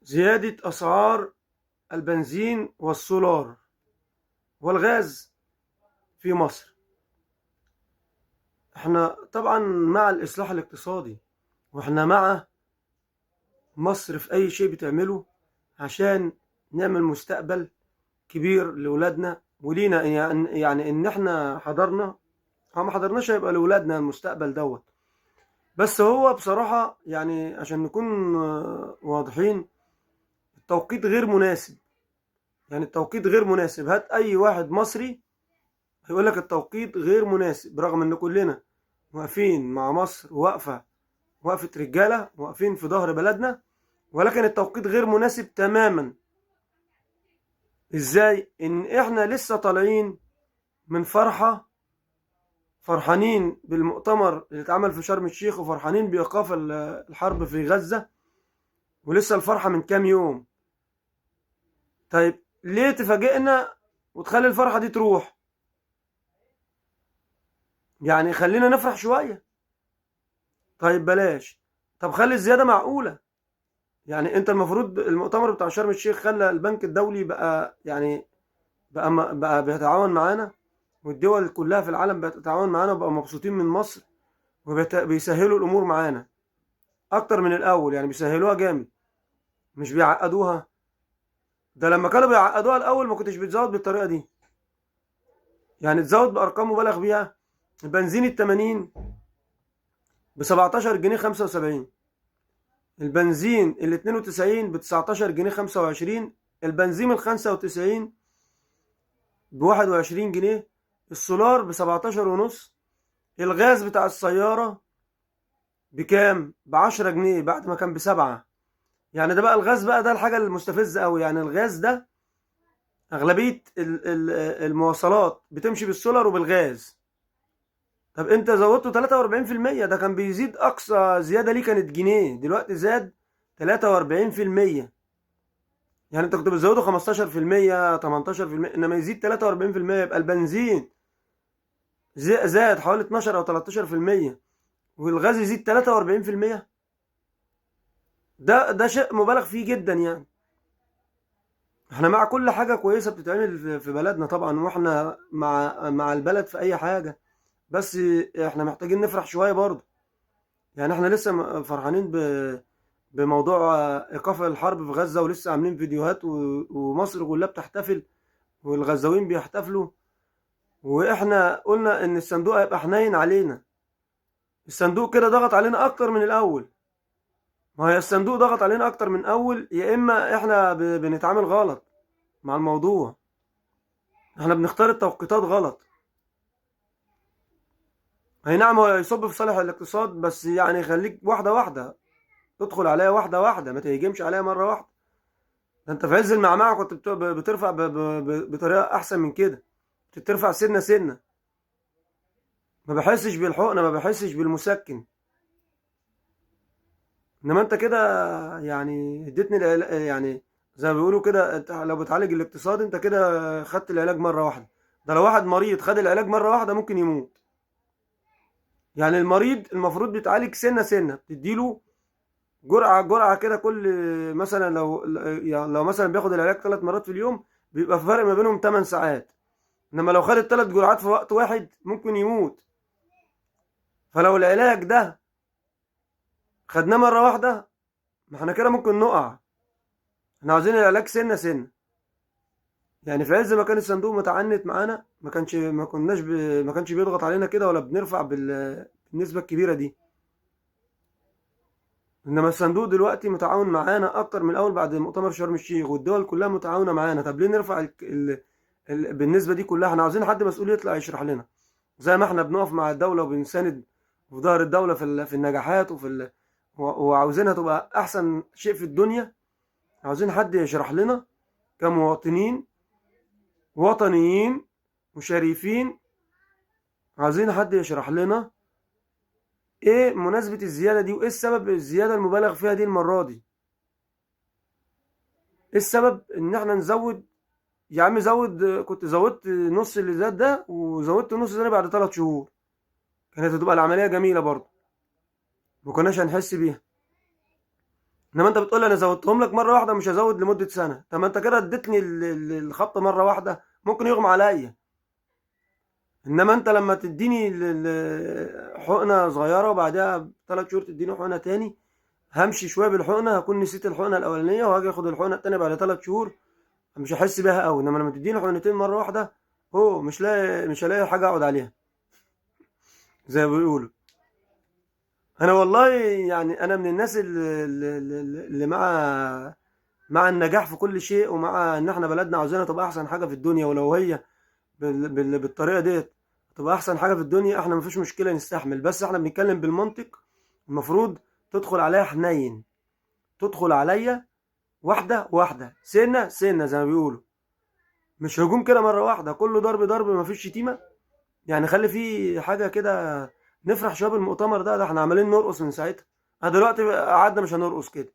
زيادة أسعار البنزين والسولار والغاز في مصر. احنا طبعا مع الإصلاح الاقتصادي، واحنا مع مصر في أي شيء بتعمله عشان نعمل مستقبل كبير لأولادنا ولينا. يعني إن احنا حضرنا أو ما حضرناش هيبقى لأولادنا المستقبل دوت. بس هو بصراحة يعني عشان نكون واضحين، التوقيت غير مناسب. يعني التوقيت غير مناسب، هات أي واحد مصري هيقول لك التوقيت غير مناسب، رغم إن كلنا واقفين مع مصر وقفة رجالة، واقفين في ظهر بلدنا، ولكن التوقيت غير مناسب تماما. ازاي؟ ان احنا لسه طالعين من فرحانين بالمؤتمر اللي اتعمل في شرم الشيخ، وفرحانين بإيقاف الحرب في غزة، ولسه الفرحة من كام يوم. طيب ليه تفاجئنا وتخلي الفرحة دي تروح؟ يعني خلينا نفرح شوية. طيب بلاش. طب خلي الزيادة معقولة. يعني انت المفروض المؤتمر بتاع شرم الشيخ خلى البنك الدولي بقى يعني بقى بيتعاون معانا، والدول كلها في العالم بقت تتعاون معانا، وبقى مبسوطين من مصر، وبيسهلوا الامور معانا اكتر من الاول. يعني بيسهلوها جامد، مش بيعقدوها. ده لما كانوا بيعقدوها الاول ما كنتش بتزود بالطريقه دي. يعني تزود بارقام مبالغ بيها. البنزين ال 80 ب 17 جنيه 75، البنزين ال 92 ب 19 جنيه 25، البنزين ال 95 ب 21 جنيه، السولار ب 17 ونص، الغاز بتاع السيارة بكام؟ ب10 جنيه بعد ما كان ب7. يعني ده بقى الغاز بقى، ده الحاجة المستفزة قوي. يعني الغاز ده أغلبية المواصلات بتمشي بالسولار وبالغاز. طب انت زودته 43%، ده كان بيزيد أقصى زيادة ليه كانت جنيه، دلوقتي زاد 43%. يعني انت كنت بتزوده 15% 18%، انما يزيد 43%. يبقى البنزين زاد حوالي 12 او 13%، والغاز يزيد 43%. ده شيء مبالغ فيه جدا يعني. احنا مع كل حاجة كويسة بتتعمل في بلدنا طبعا، واحنا مع البلد في اي حاجة. بس احنا محتاجين نفرح شوية برضه. يعني احنا لسه فرحانين بموضوع ايقاف الحرب في غزة، ولسه عاملين فيديوهات ومصر كلها بتحتفل، والغزاويين بيحتفلوا. واحنا قلنا ان الصندوق هيبقى حنين علينا. الصندوق كده ضغط علينا اكتر من الاول. ما هي الصندوق ضغط علينا اكتر من الاول، يا اما احنا بنتعامل غلط مع الموضوع. احنا بنختار التوقيتات غلط. اي نعم هو يصب في صالح الاقتصاد، بس يعني خليك واحدة واحدة، تدخل عليها واحدة واحدة، ما تهجمش عليها مرة واحدة. ده انت في عز المعمعة كنت بترفع بطريقة احسن من كده، بترفع سنة سنة. ما بحسش بالحقنة، ما بحسش بالمسكن. انما انت كده يعني اديتني يعني زي ما بيقولوا كده، انت لو بتعالج الاقتصاد انت كده خدت العلاج مرة واحدة. ده لو واحد مريض خد العلاج مرة واحدة ممكن يموت. يعني المريض المفروض بيتعالج سنة سنة، بتديله جرعة جرعة كده كل، مثلا يعني لو مثلا بياخد العلاج 3 مرات في اليوم، بيبقى في فرق ما بينهم 8 ساعات. انما لو خد ال3 جرعات في وقت واحد ممكن يموت. فلو العلاج ده خدناه مرة واحدة، ما احنا كده ممكن نقع. احنا عاوزين العلاج سنة سنة. يعني في عز ما كان الصندوق متعنت معانا، ما كانش بيضغط علينا كده، ولا بنرفع بالنسبة الكبيرة دي. انما الصندوق دلوقتي متعاون معانا اكتر من الاول بعد مؤتمر شرم الشيخ، والدول كلها متعاونة معانا. طب ليه نرفع بالنسبة دي كلها؟ احنا عاوزين حد مسؤول يطلع يشرح لنا، زي ما احنا بنقف مع الدولة وبنساند في ظهر الدولة في النجاحات وعاوزينها تبقى احسن شيء في الدنيا. عاوزين حد يشرح لنا كمواطنين وطنيين وشريفين. عايزين حد يشرح لنا ايه مناسبة الزيادة دي، وايه السبب الزيادة المبالغ فيها دي المرة دي. ايه السبب ان احنا نزود؟ يا عم زود، كنت زودت نص اللي زاد ده، وزودت نص تاني بعد 3 شهور، كانت هتبقى العملية جميلة برضه، ما كناش هنحس بيها. انما انت بتقول لي انا زودتهم لك مره واحده، مش هزود لمده سنه. طب ما انت كده اديتني الخبط مره واحده، ممكن يغمى عليا. انما انت لما تديني حقنه صغيره وبعدها بثلاث شهور تديني حقنه تاني، همشي شويه بالحقنه، هكون نسيت الحقنه الاولانيه وهاجي اخد الحقنه التانيه بعد ثلاث شهور، مش هحس بيها قوي. انما لما تديني حقنتين مره واحده، مش هلاقي حاجه اقعد عليها زي ما بيقولوا. انا والله يعني انا من الناس اللي مع النجاح في كل شيء، ومع ان احنا بلدنا عاوزينها تبقى احسن حاجه في الدنيا، ولو هي بالطريقه ديت تبقى احسن حاجه في الدنيا، احنا مفيش مشكله نستحمل. بس احنا بنتكلم بالمنطق. المفروض تدخل عليا حنين، تدخل عليا واحده واحده، سنه سنه زي ما بيقولوا، مش هجوم كده مره واحده كله ضرب ضرب، مفيش شتيمه. يعني خلي في حاجه كده، نفرح شباب المؤتمر ده احنا عمالين نرقص من ساعتها. انا دلوقتي قعدنا مش هنرقص كده.